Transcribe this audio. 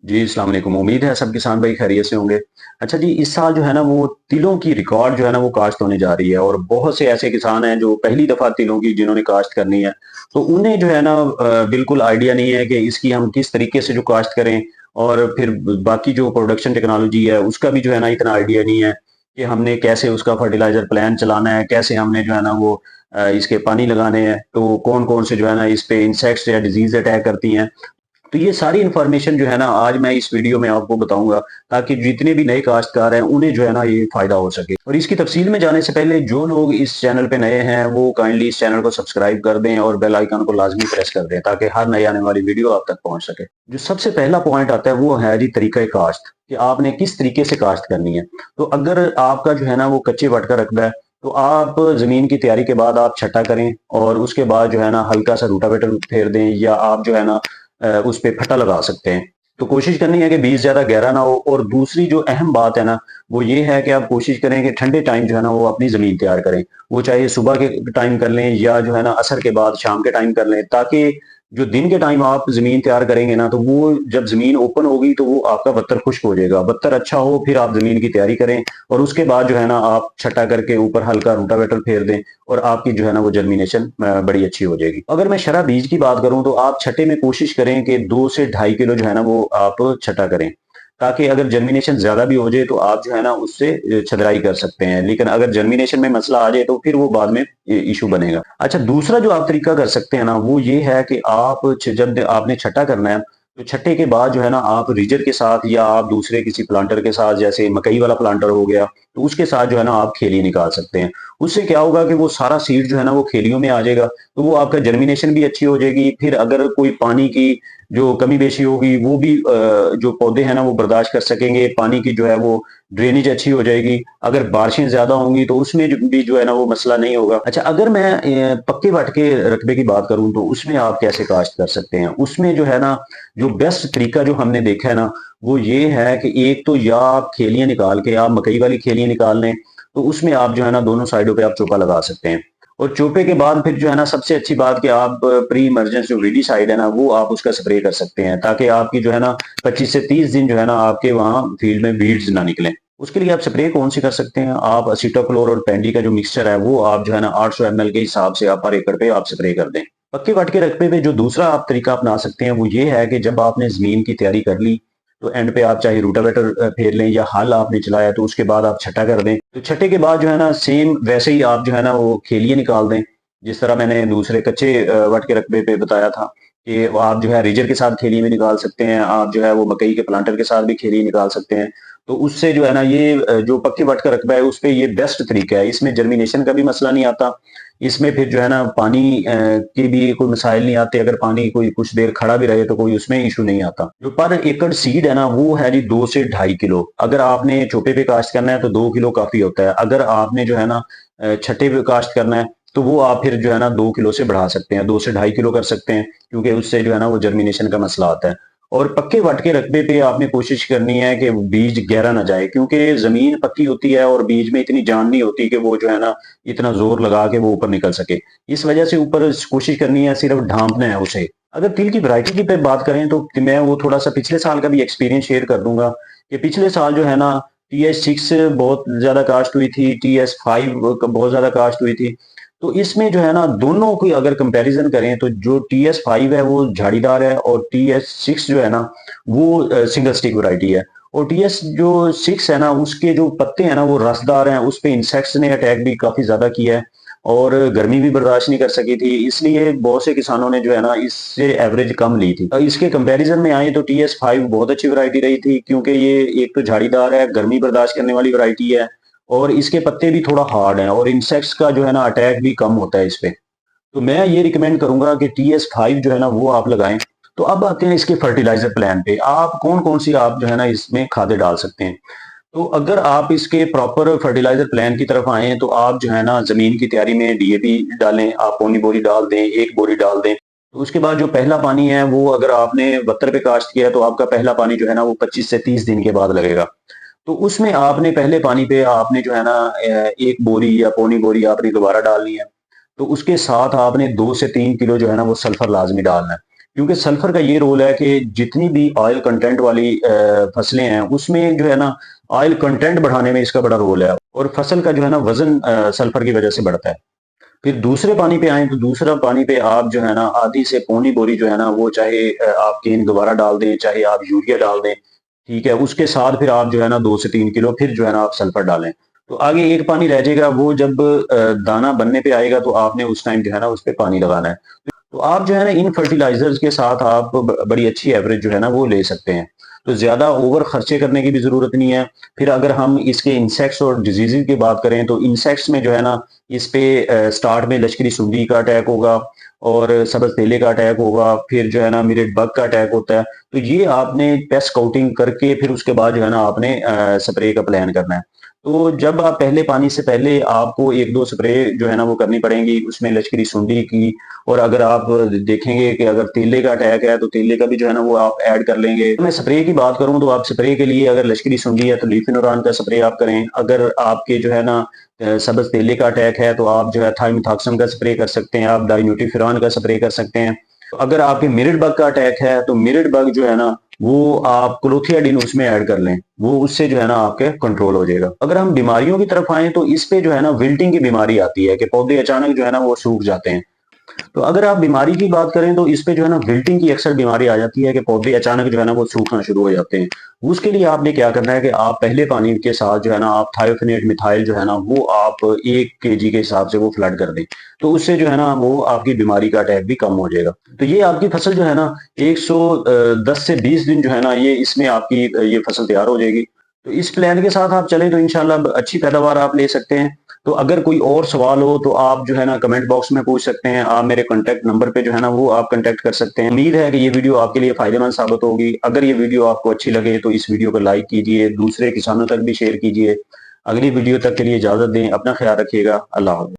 जी, अस्सलाम वालेकुम। उम्मीद है सब किसान भाई खैरियत से होंगे। अच्छा जी, इस साल जो है ना वो तिलों की रिकॉर्ड जो है ना वो काश्त होने जा रही है और बहुत से ऐसे किसान हैं जो पहली दफ़ा तिलों की जिन्होंने काश्त करनी है। तो उन्हें जो है ना बिल्कुल आइडिया नहीं है कि इसकी हम किस तरीके से जो काश्त करें और फिर ब बाकी जो प्रोडक्शन टेक्नोलॉजी है उसका भी जो है ना इतना आइडिया नहीं है कि हमने कैसे उसका फर्टिलाइज़र प्लान चलाना है, कैसे हमने जो है ना वो इसके पानी लगाने हैं, तो कौन-कौन से जो है ना इस पे इंसेक्ट्स या डिज़ीज़ अटैक करती हैं। तो ये सारी इन्फॉर्मेशन जो है ना आज मैं इस वीडियो में आपको बताऊंगा ताकि जितने भी नए काश्तकार हैं उन्हें जो है ना ये फायदा हो सके। और इसकी तफसील में जाने से पहले जो लोग इस चैनल पे नए हैं वो काइंडली इस चैनल को सब्सक्राइब कर दें और बेल आइकन को लाजमी प्रेस कर दें ताकि हर नई आने वाली वीडियो आप तक पहुंच सके। जो सबसे पहला पॉइंट आता है वो है जी तरीका काश्त, कि आपने किस तरीके से काश्त करनी है। तो अगर आपका जो है ना वो कच्चे वट का रकबा है तो आप जमीन की तैयारी के बाद आप छट्टा करें और उसके बाद जो है ना हल्का सा रूटावेटर फेर दें या आप जो है ना उस पे फटा लगा सकते हैं। तो कोशिश करनी है कि बीज ज्यादा गहरा ना हो। और दूसरी जो अहम बात है ना वो ये है कि आप कोशिश करें कि ठंडे टाइम जो है ना वो अपनी जमीन तैयार करें। वो चाहे सुबह के टाइम कर लें या जो है ना असर के बाद शाम के टाइम कर लें, ताकि जो दिन के टाइम आप जमीन तैयार करेंगे ना तो वो जब जमीन ओपन होगी तो वो आपका बत्तर खुश्क हो जाएगा। बत्तर अच्छा हो फिर आप जमीन की तैयारी करें और उसके बाद जो है ना आप छटा करके ऊपर हल्का रूटावेटर फेर दें और आपकी जो है ना वो जर्मिनेशन बड़ी अच्छी हो जाएगी। अगर मैं शरा बीज की बात करूं तो आप छठे में कोशिश करें कि 2 से 2.5 किलो जो है ना वो आप छटा करें, ताकि अगर जर्मिनेशन ज्यादा भी हो जाए तो आप जो है ना उससे छटराई कर सकते हैं। लेकिन अगर जर्मिनेशन में मसला आ जाए तो फिर वो बाद में इशू बनेगा। अच्छा, दूसरा जो आप तरीका कर सकते हैं ना वो ये है कि आप जब आपने छटा करना है तो छठे के बाद जो है ना आप रीजर के साथ या आप दूसरे किसी प्लांटर के साथ, जैसे मकई वाला प्लांटर हो गया, तो उसके साथ जो है ना आप खेली निकाल सकते हैं। उससे क्या होगा कि वो सारा सीड जो है ना वो खेलियों में आ जाएगा, तो वो आपका जर्मिनेशन भी अच्छी हो जाएगी। फिर अगर कोई पानी की जो कमी बेशी होगी वो भी जो पौधे हैं ना वो बर्दाश्त कर सकेंगे। पानी की जो है वो ड्रेनेज अच्छी हो जाएगी। अगर बारिशें ज्यादा होंगी तो उसमें भी जो है ना वो मसला नहीं होगा। अच्छा, अगर मैं पक्के वट के रकबे की बात करूं तो उसमें आप कैसे काश्त कर सकते हैं। उसमें जो है ना जो बेस्ट तरीका जो हमने देखा है ना वो ये है कि एक तो या आप खेलियां निकाल के आप मकई वाली खेलियां निकाल लें, तो उसमें आप जो है ना दोनों साइडों पे आप चौका लगा सकते हैं। और चौपे के बाद फिर जो है ना सबसे अच्छी बात कि आप प्री इमरजेंस जो वीडी साइड है ना वो आप उसका स्प्रे कर सकते हैं, ताकि आपकी जो है ना 25 से 30 दिन जो है ना आपके वहां फील्ड में वीड्स ना निकले। उसके लिए आप स्प्रे कौन सी कर सकते हैं, आप असीटोक्लोर और पेंडी का जो मिक्सचर है वो आप जो है ना 800 ml के हिसाब से आप पर एकड़ पे आप स्प्रे कर दें। पक्के वट के रकबे पे जो दूसरा आप तरीका अपना सकते हैं वो ये है कि जब आपने जमीन की तैयारी कर ली तो एंड पे आप चाहे रूटावेटर फेर लें या हल आपने चलाया तो उसके बाद आप छठा कर दें। तो छठे के बाद जो है ना सेम वैसे ही आप जो है ना वो खेलिए निकाल दें, जिस तरह मैंने दूसरे कच्चे वट के रकबे पे बताया था कि वो आप जो है रीजर के साथ खेलिए भी निकाल सकते हैं, आप जो है वो मकई के प्लांटर के साथ भी खेलिए निकाल सकते हैं। तो उससे जो है ना ये जो पक्के वट का रकबा है उस पे ये बेस्ट तरीका है। इसमें जर्मिनेशन का भी मसला नहीं आता। इसमें फिर जो है ना पानी की भी कोई मसाइल नहीं आते। अगर पानी कोई कुछ देर खड़ा भी रहे तो कोई उसमें इशू नहीं आता। जो पर एकड़ सीड है ना वो है जी 2 से 2.5 किलो। अगर आपने चोपे पे काश्त करना है तो 2 किलो काफी होता है। अगर आपने जो है ना छठे पे काश्त करना है तो वो आप फिर जो है ना 2 किलो से बढ़ा सकते हैं, 2 से 2.5 किलो कर सकते हैं, क्योंकि उससे जो है ना वो जर्मिनेशन का मसला आता है। और पक्के वट के रकबे पे आपने कोशिश करनी है कि बीज गहरा ना जाए, क्योंकि जमीन पक्की होती है और बीज में इतनी जान नहीं होती कि वो जो है ना इतना जोर लगा के वो ऊपर निकल सके। इस वजह से ऊपर कोशिश करनी है सिर्फ ढांपना है उसे। अगर तिल की वैरायटी की पे बात करें तो मैं वो थोड़ा सा पिछले साल का भी एक्सपीरियंस शेयर कर दूंगा कि पिछले साल जो है ना TS6 बहुत ज्यादा कास्ट हुई थी, TS5 बहुत ज्यादा कास्ट हुई थी। तो इसमें जो है ना दोनों की अगर कंपैरिजन करें तो जो TS5 है वो झाड़ीदार है और TS6 जो है ना वो सिंगल स्टिक वैरायटी है। और TS जो 6 है ना उसके जो पत्ते हैं ना वो रसदार हैं, उस पे इंसेक्ट्स ने अटैक भी काफी ज्यादा किया है और गर्मी भी बर्दाश्त नहीं कर सकी थी, इसलिए बहुत से किसानों ने जो है ना इससे एवरेज कम ली थी। इसके कंपैरिजन में आए तो TS5 बहुत अच्छी वैरायटी रही थी, क्योंकि ये एक तो झाड़ीदार है, गर्मी बर्दाश्त करने वाली वैरायटी है और इसके पत्ते भी थोड़ा हार्ड हैं और इंसेक्ट्स का जो है ना अटैक भी कम होता है इस पे। तो मैं ये रिकमेंड करूंगा कि TS5 जो है ना वो आप लगाएं। तो अब आते हैं इसके फर्टिलाइजर प्लान पे, आप कौन कौन सी आप जो है ना इसमें खादें डाल सकते हैं। तो अगर आप इसके प्रॉपर फर्टिलाइजर प्लान की तरफ आए तो आप जो है ना जमीन की तैयारी में DAP डालें, आप पौनी बोरी डाल दें, 1 बोरी डाल दें। तो उसके बाद जो पहला पानी है वो अगर आपने बत्तर पे काश्त किया है तो आपका पहला पानी जो है ना वो 25 से 30 दिन के बाद लगेगा। तो उसमें आपने पहले पानी पे आपने जो है ना 1 बोरी या पौनी बोरी आपने दोबारा डालनी है। तो उसके साथ आपने 2 से 3 किलो जो है ना वो सल्फर लाजमी डालना है। क्योंकि सल्फर का ये रोल है कि जितनी भी ऑयल कंटेंट वाली फसलें हैं उसमें जो है ना ऑयल कंटेंट बढ़ाने में इसका बड़ा रोल है, और फसल का जो है ना वजन सल्फर की वजह से बढ़ता है। फिर दूसरे पानी पे आए तो दूसरा पानी पे आप जो है ना आधी से पौनी बोरी जो है ना वो चाहे आप गेंद दोबारा डाल दें, चाहे आप यूरिया डाल दें, ठीक है, उसके साथ फिर आप जो है ना 2 से 3 किलो फिर जो है ना आप सल्फर डालें। तो आगे एक पानी रह जाएगा, वो जब दाना बनने पे आएगा तो आपने उस टाइम जो है ना उस पे पानी लगाना है। तो आप जो है ना इन फर्टिलाइजर्स के साथ आप बड़ी अच्छी एवरेज जो है ना वो ले सकते हैं। तो ज्यादा ओवर खर्चे करने की भी जरूरत नहीं है। फिर अगर हम इसके इंसेक्ट्स और डिजीज की बात करें तो इंसेक्ट्स में जो है ना इस पे स्टार्ट में लश्करी सुंडी का अटैक होगा और सब्ज तेले का अटैक होगा, फिर जो है ना मिरेट बग का अटैक होता है। तो ये आपने पेस्ट स्काउटिंग करके फिर उसके बाद जो है ना आपने स्प्रे का प्लान करना है। तो जब आप पहले पानी से पहले आपको 1-2 स्प्रे जो है ना वो करनी पड़ेंगी उसमें लश्करी सुंडी की, और अगर आप देखेंगे कि अगर तेले का अटैक है तो तेले का भी जो है ना वो आप ऐड कर लेंगे। मैं स्प्रे की बात करूं तो आप स्प्रे के लिए अगर लश्करी सुंडी है तो लीफिनोरान का स्प्रे आप करें। अगर आपके जो है ना सब्ज तेले का अटैक है तो आप जो है थाइमिथॉक्सम का स्प्रे कर सकते हैं, आप डाइन्यूटिफिरान का स्प्रे कर सकते हैं। अगर आपके मिरिड बग का अटैक है तो मिरिड बग जो है ना वो आप क्लोथियाडिन उसमें ऐड कर लें, वो उससे जो है ना आपके कंट्रोल हो जाएगा। अगर हम बीमारियों की तरफ आए तो इस पे जो है ना विल्टिंग की बीमारी आती है कि पौधे अचानक जो है ना वो सूख जाते हैं। तो अगर आप बीमारी की बात करें तो इस पे जो है ना विल्टिंग की अक्सर बीमारी आ जाती है कि पौधे अचानक जो है ना वो सूखना शुरू हो जाते हैं। उसके लिए आपने क्या करना है कि आप पहले पानी के साथ जो है ना आप थायोफेनेट मिथाइल जो है ना वो आप 1 kg के हिसाब से वो फ्लड कर दें। तो उससे जो है ना वो आपकी बीमारी का अटैक भी कम हो जाएगा। तो ये आपकी फसल जो है ना 110 से 20 दिन जो है ना ये इसमें आपकी ये फसल तैयार हो जाएगी। तो इस प्लान के साथ आप चलें तो इंशाल्लाह अच्छी पैदावार आप ले सकते हैं। तो अगर कोई और सवाल हो तो आप जो है ना कमेंट बॉक्स में पूछ सकते हैं, आप मेरे कॉन्टैक्ट नंबर पे जो है ना वो आप कॉन्टैक्ट कर सकते हैं। उम्मीद है कि ये वीडियो आपके लिए फायदेमंद साबित होगी। अगर ये वीडियो आपको अच्छी लगे तो इस वीडियो को लाइक कीजिए, दूसरे किसानों तक भी शेयर कीजिए। अगली वीडियो तक के लिए इजाजत दें, अपना ख्याल रखिएगा। अल्लाह हाफ़िज़।